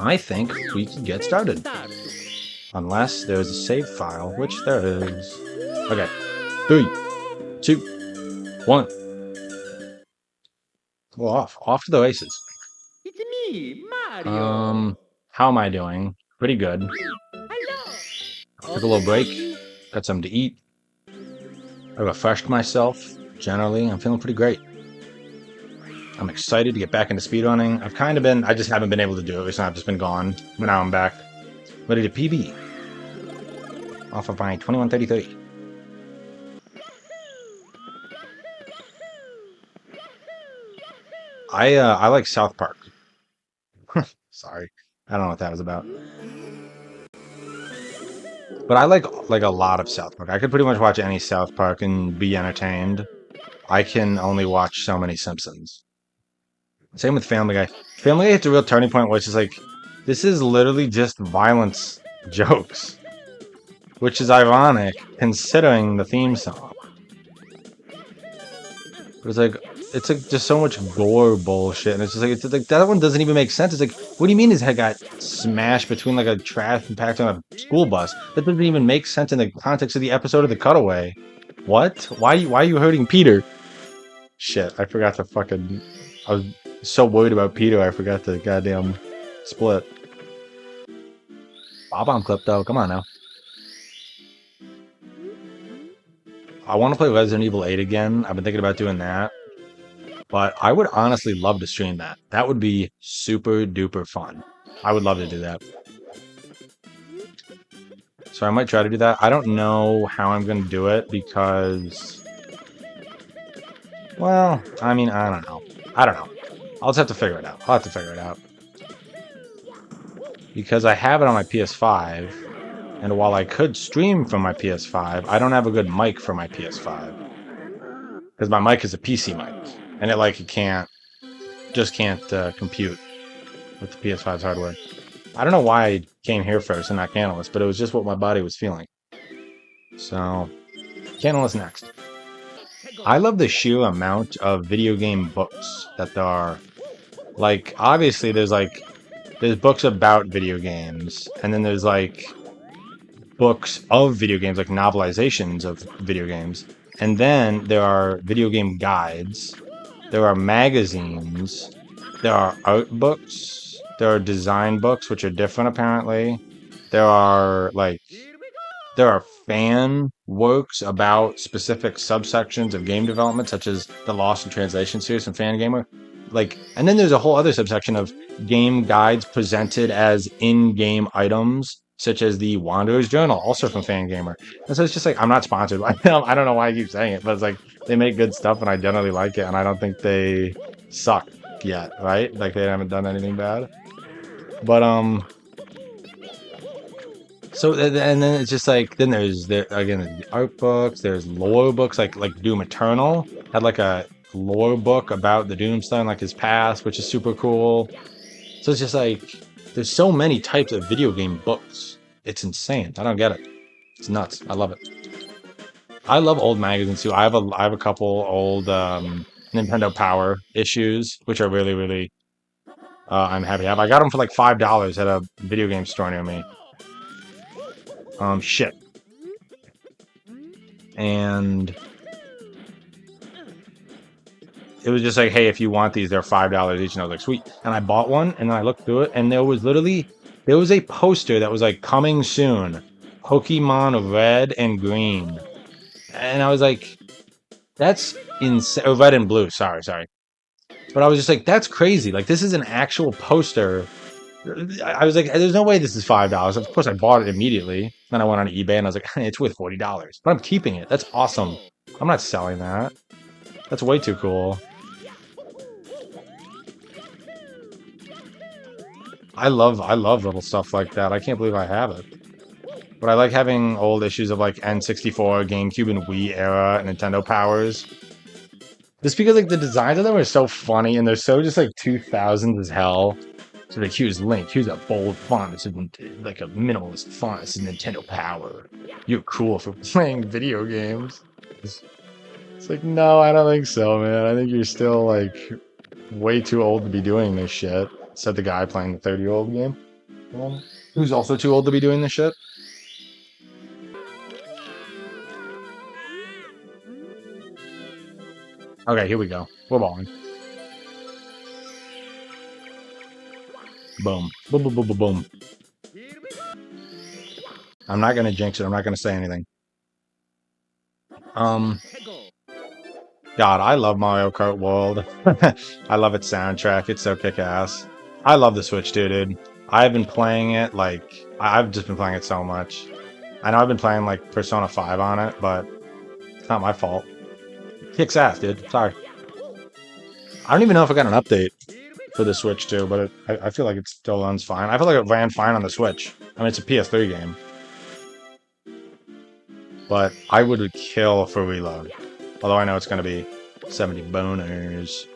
I think we can get started. Unless there's a save file, which there is. Okay. 3, 2, 1. Well, off to the races. It's me, Mario. How am I doing? Pretty good. Hello. Took a little break, got something to eat. I refreshed myself. Generally, I'm feeling pretty great. I'm excited to get back into speedrunning. I just haven't been able to do it recently. I've just been gone. But now I'm back. Ready to PB. Off of my 2133. I like South Park. Sorry. I don't know what that was about. But I like a lot of South Park. I could pretty much watch any South Park and be entertained. I can only watch so many Simpsons. Same with Family Guy. Family Guy hits a real turning point where it's just like, this is literally just violence jokes. Which is ironic considering the theme song. But it's like just so much gore bullshit, and it's like that one doesn't even make sense. It's like, what do you mean his head got smashed between like a trash compactor on a school bus? That doesn't even make sense in the context of the episode of The Cutaway. What? Why are you hurting Peter? Shit, I forgot to fucking. I was so worried about Peter, I forgot the goddamn split. Bob-omb clip though, come on now. I want to play Resident Evil 8 again. I've been thinking about doing that. But I would honestly love to stream that. That would be super duper fun. I would love to do that. So I might try to do that. I don't know how I'm going to do it because... Well, I mean, I don't know. I don't know. I'll just have to figure it out. I'll have to figure it out. Because I have it on my PS5, and while I could stream from my PS5, I don't have a good mic for my PS5. Because my mic is a PC mic, and it can't compute with the PS5's hardware. I don't know why I came here first and not Canalys, but it was just what my body was feeling. So, Canalys next. I love the sheer amount of video game books that there are. Like, obviously, there's books about video games, and then there's books of video games, like novelizations of video games, and then there are video game guides. There are magazines. There are art books. There are design books, which are different apparently. There are there are fan works about specific subsections of game development, such as the Lost in Translation series from Fangamer. And then there's a whole other subsection of game guides presented as in-game items, such as the Wanderer's Journal, also from Fangamer. And so it's just like, I'm not sponsored by them. I don't know why I keep saying it, but it's like they make good stuff, and I generally like it, and I don't think they suck yet, right? Like they haven't done anything bad. But so and then it's just like then there's again the art books. There's lore books like Doom Eternal had like a lore book about the Doomstone, like his past, which is super cool. So it's just like there's so many types of video game books. It's insane. I don't get it. It's nuts. I love it. I love old magazines too. I have a couple old Nintendo Power issues, which are really I'm happy to have. I got them for like $5 at a video game store near me. Shit. And it was just like, hey, if you want these, they're $5 each. And I was like, sweet. And I bought one, and then I looked through it, and there was a poster that was like, coming soon, Pokemon Red and Green. And I was like, that's insane. Oh, red and blue. Sorry. But I was just like, that's crazy. Like, this is an actual poster. I was like, there's no way this is $5. Of course, I bought it immediately. Then I went on eBay, and I was like, it's worth $40. But I'm keeping it. That's awesome. I'm not selling that. That's way too cool. I love little stuff like that. I can't believe I have it. But I like having old issues of like N64, GameCube, and Wii era Nintendo Powers. Just because like the designs of them are so funny and they're so just like 2000s as hell. So like here's Link, here's a bold font. It's like a minimalist font. This is Nintendo Power. You're cool for playing video games. It's like, no, I don't think so, man. I think you're still like way too old to be doing this shit. Said the guy playing the 30-year-old game. Who's also too old to be doing this shit? Okay, here we go. We're balling. Boom. Boom, boom, boom, boom, boom. I'm not gonna jinx it. I'm not gonna say anything. God, I love Mario Kart World. I love its soundtrack. It's so kick-ass. I love the Switch too, dude. I've been playing it like I've just been playing it so much. I know I've been playing like Persona 5 on it, but it's not my fault. Kicks ass, dude. Sorry. I don't even know if I got an update for the Switch too, but I feel like it still runs fine. I feel like it ran fine on the Switch. I mean, it's a PS3 game, but I would kill for reload. Although I know it's going to be 70 boners.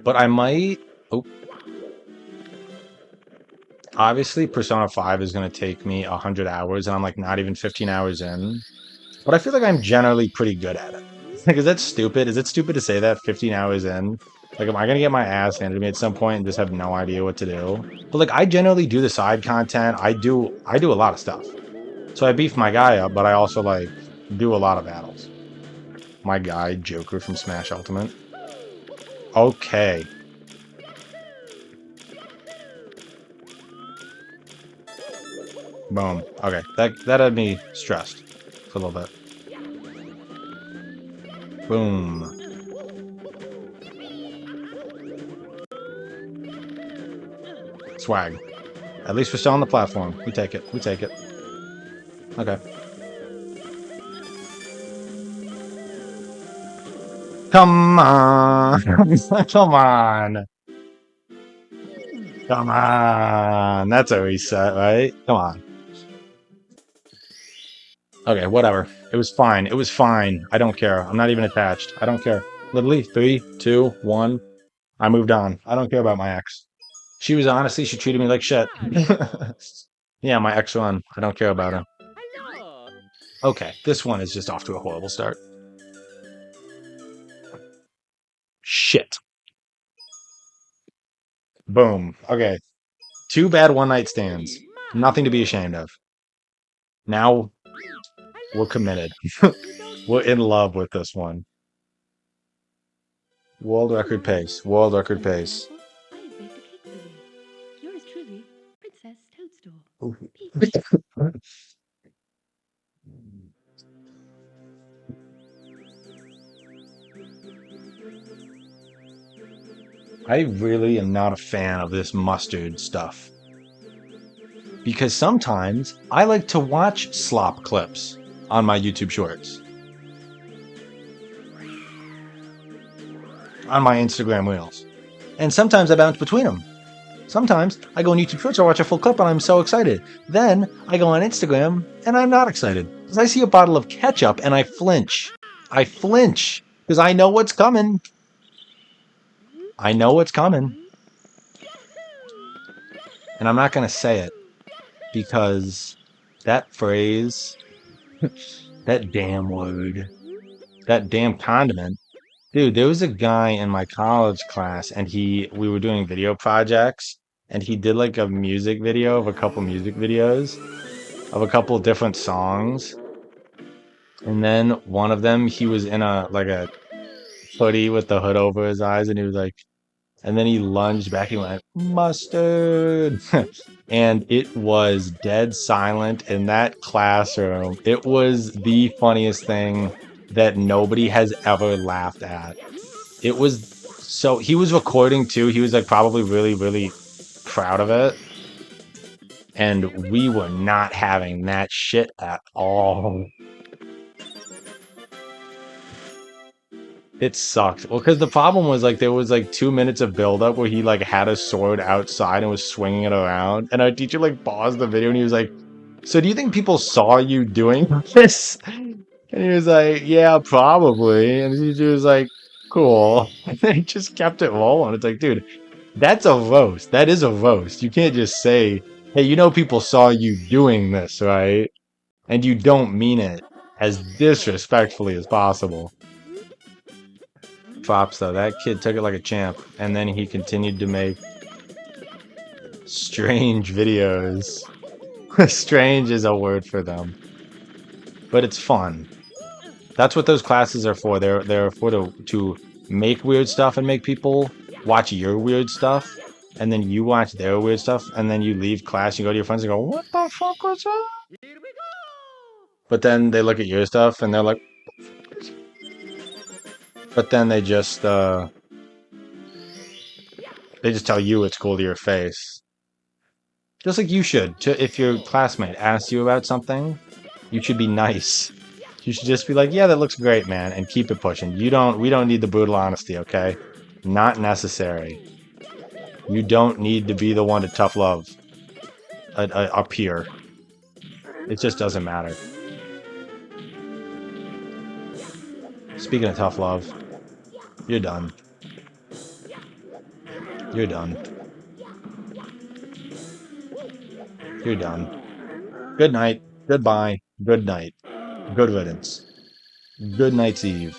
But I might... Oh. Obviously, Persona 5 is going to take me 100 hours, and I'm like not even 15 hours in. But I feel like I'm generally pretty good at it. Like, is that stupid? Is it stupid to say that 15 hours in? Like, am I going to get my ass handed to me at some point and just have no idea what to do? But like, I generally do the side content. I do a lot of stuff. So I beef my guy up, but I also like do a lot of battles. My guy, Joker from Smash Ultimate. Okay. Boom. Okay. That had me stressed for a little bit. Boom. Swag. At least we're still on the platform. We take it. We take it. Okay. Come on. Come on. Come on. That's a reset, right? Come on. Okay, whatever. It was fine. It was fine. I don't care. I'm not even attached. I don't care. Literally, 3, 2, 1. I moved on. I don't care about my ex. She was honestly, she treated me like shit. Yeah, my ex one. I don't care about her. Okay, this one is just off to a horrible start. Shit. Boom. Okay. 2 bad one night stands. Nothing to be ashamed of. Now we're committed. We're in love with this one. World record pace. World record pace. Yours truly, Princess Toadstool. I really am not a fan of this mustard stuff. Because sometimes I like to watch slop clips on my YouTube shorts. On my Instagram reels. And sometimes I bounce between them. Sometimes I go on YouTube Shorts, I watch a full clip, and I'm so excited. Then I go on Instagram, and I'm not excited. Because I see a bottle of ketchup, and I flinch. I flinch. Because I know what's coming. I know what's coming. And I'm not going to say it. Because that phrase, that damn word, that damn condiment. Dude, there was a guy in my college class, and we were doing video projects, and he did like a music video of a couple music videos of a couple different songs. And then one of them, he was in a hoodie with the hood over his eyes, and he was like, and then he lunged back. He went mustard, and it was dead silent in that classroom. It was the funniest thing that nobody has ever laughed at. It was so he was recording too. He was like probably really, really proud of it. And we were not having that shit at all. It sucked. Well, because the problem was like there was like 2 minutes of buildup where he like had a sword outside and was swinging it around, and our teacher like paused the video and he was like, "So do you think people saw you doing this?" And he was like, "Yeah, probably." And the teacher was like, "Cool." And then he just kept it rolling. It's like, dude, that's a roast. That is a roast. You can't just say, "Hey, you know people saw you doing this, right?" And you don't mean it as disrespectfully as possible. Props though, that kid took it like a champ, and then he continued to make strange videos. Strange is a word for them, but it's fun. That's what those classes are for. They're for to make weird stuff and make people watch your weird stuff, and then you watch their weird stuff, and then you leave class, you go to your friends and go, "What the fuck was that?" Here we go! But then they look at your stuff and they're like, but then they just tell you it's cool to your face. Just like you should. If your classmate asks you about something, you should be nice. You should just be like, "Yeah, that looks great, man," and keep it pushing. We don't need the brutal honesty, okay? Not necessary. You don't need to be the one to tough love a peer. It just doesn't matter. Speaking of tough love, you're done. You're done. You're done. Good night. Goodbye. Good night. Good riddance. Good night's eve.